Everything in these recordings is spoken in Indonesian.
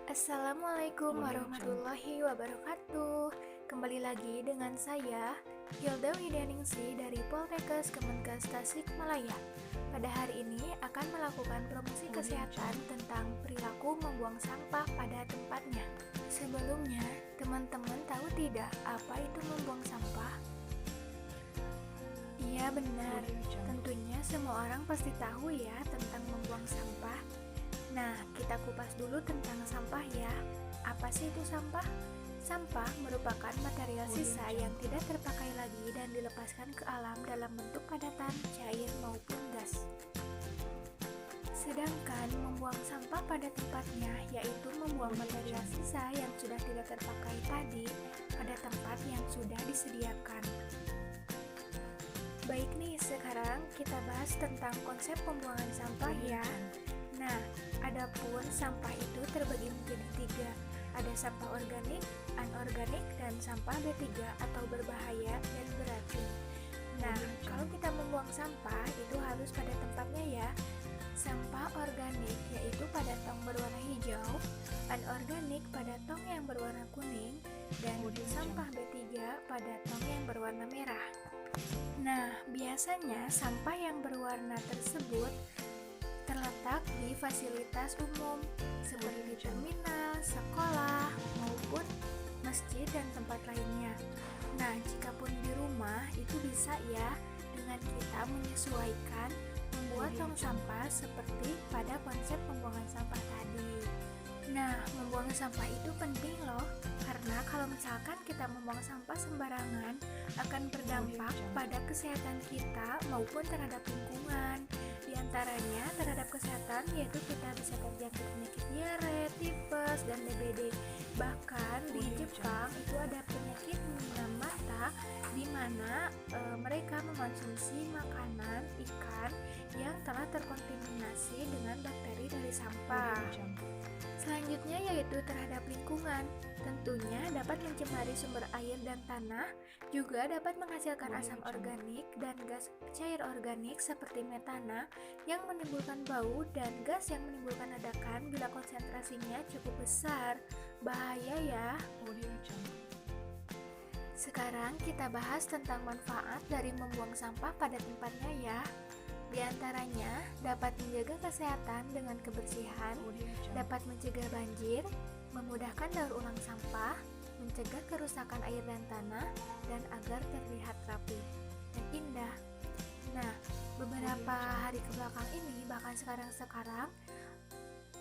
Assalamualaikum warahmatullahi wabarakatuh. Kembali lagi dengan saya, Hilda Widianingsi dari Poltekkes Kemenkes Tasikmalaya. Pada hari ini akan melakukan promosi kesehatan tentang perilaku membuang sampah pada tempatnya. Sebelumnya, teman-teman tahu tidak apa itu membuang sampah? Iya benar, tentunya semua orang pasti tahu ya tentang membuang sampah. Nah, kita kupas dulu tentang sampah ya. Apa sih itu sampah? Sampah merupakan material sisa yang tidak terpakai lagi dan dilepaskan ke alam dalam bentuk padatan, cair, maupun gas. Sedangkan membuang sampah pada tempatnya, yaitu membuang material sisa yang sudah tidak terpakai tadi pada tempat yang sudah disediakan. Baik nih, sekarang kita bahas tentang konsep pembuangan sampah ya. Nah, adapun sampah itu terbagi menjadi 3. Ada sampah organik, anorganik, dan sampah B3 atau berbahaya dan beracun. Nah, kalau kita membuang sampah itu harus pada tempatnya ya. Sampah organik yaitu pada tong berwarna hijau, anorganik pada tong yang berwarna kuning, dan sampah B3 pada tong yang berwarna merah. Nah, biasanya sampah yang berwarna tersebut terletak di fasilitas umum seperti terminal, sekolah, maupun masjid dan tempat lainnya. Nah, jika pun di rumah itu bisa ya dengan kita menyesuaikan membuat tong sampah seperti pada konsep pembuangan sampah tadi. Nah, membuang sampah itu penting loh, karena kalau misalkan kita membuang sampah sembarangan akan berdampak pada kesehatan kita maupun terhadap lingkungan. Di antaranya terhadap kesehatan yaitu kita bisa terjangkit penyakit diare, tipes, dan DBD. Bahkan di Jepang itu ada penyakit minam mata di mana mereka mengonsumsi makanan ikan yang telah terkontaminasi dengan bakteri dari sampah. Selanjutnya yaitu terhadap lingkungan. Tentunya dapat mencemari sumber air dan tanah, juga dapat menghasilkan asam organik dan gas cair organik seperti metana yang menimbulkan bau dan gas yang menimbulkan ledakan bila konsentrasinya cukup besar. Bahaya ya. Sekarang kita bahas tentang manfaat dari membuang sampah pada tempatnya ya. Di antaranya dapat menjaga kesehatan dengan kebersihan, dapat mencegah banjir, memudahkan daur ulang sampah, mencegah kerusakan air dan tanah, dan agar terlihat rapi dan indah. Nah, beberapa hari kebelakang ini, bahkan sekarang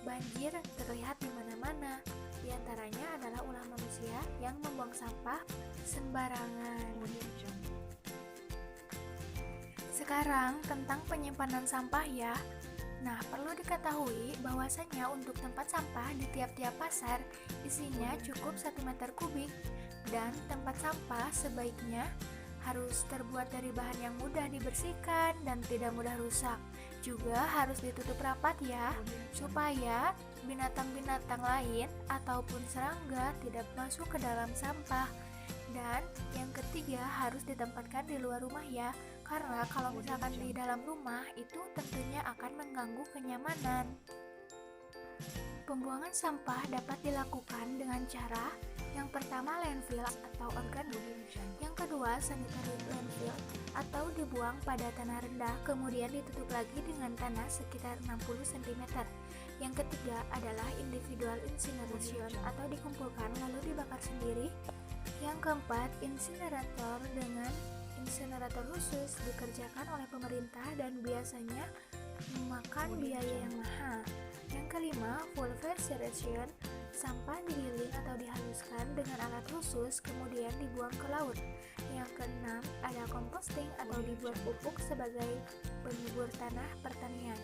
banjir terlihat di mana-mana. Di antaranya adalah ulah manusia yang membuang sampah sembarangan. Sekarang tentang penyimpanan sampah ya. Nah, perlu diketahui bahwasanya untuk tempat sampah di tiap-tiap pasar isinya cukup 1 meter kubik dan tempat sampah sebaiknya harus terbuat dari bahan yang mudah dibersihkan dan tidak mudah rusak. Juga harus ditutup rapat ya, supaya binatang-binatang lain ataupun serangga tidak masuk ke dalam sampah. Dan yang ketiga harus ditempatkan di luar rumah ya, karena kalau misalkan di dalam rumah itu tentunya akan mengganggu kenyamanan. Pembuangan sampah dapat dilakukan dengan cara yang pertama landfill atau organik, yang kedua sanitary landfill atau dibuang pada tanah rendah kemudian ditutup lagi dengan tanah sekitar 60 cm. Yang ketiga adalah individual incineration atau dikumpulkan lalu dibakar sendiri. Yang keempat, insinerator dengan insinerator khusus dikerjakan oleh pemerintah dan biasanya memakan biaya yang mahal. Yang kelima, pulverization, sampah digiling atau dihaluskan dengan alat khusus kemudian dibuang ke laut. Yang keenam, ada composting atau dibuat pupuk sebagai penyubur tanah pertanian.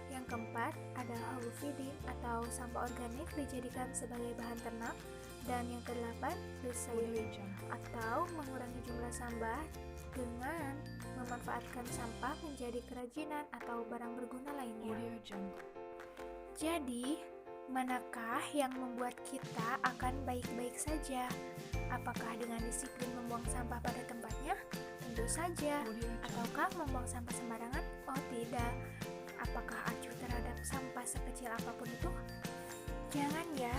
Yang keempat, ada whole feeding atau sampah organik dijadikan sebagai bahan ternak. Dan yang kedelapan, recycling atau mengurangi jumlah sampah dengan memanfaatkan sampah menjadi kerajinan atau barang berguna lainnya. Jadi, manakah yang membuat kita akan baik-baik saja? Apakah dengan disiplin membuang sampah pada tempatnya? Tentu saja. Ataukah membuang sampah sembarangan? Oh tidak. Apakah acuh terhadap sampah sekecil apapun itu? Jangan ya.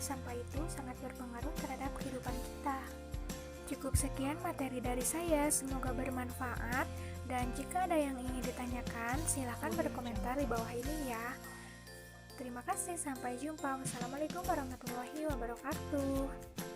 sampah itu sangat berpengaruh terhadap kehidupan kita. Cukup sekian materi dari saya, semoga bermanfaat. Dan jika ada yang ingin ditanyakan, silakan berkomentar di bawah ini ya. Terima kasih, sampai jumpa. Wassalamualaikum warahmatullahi wabarakatuh.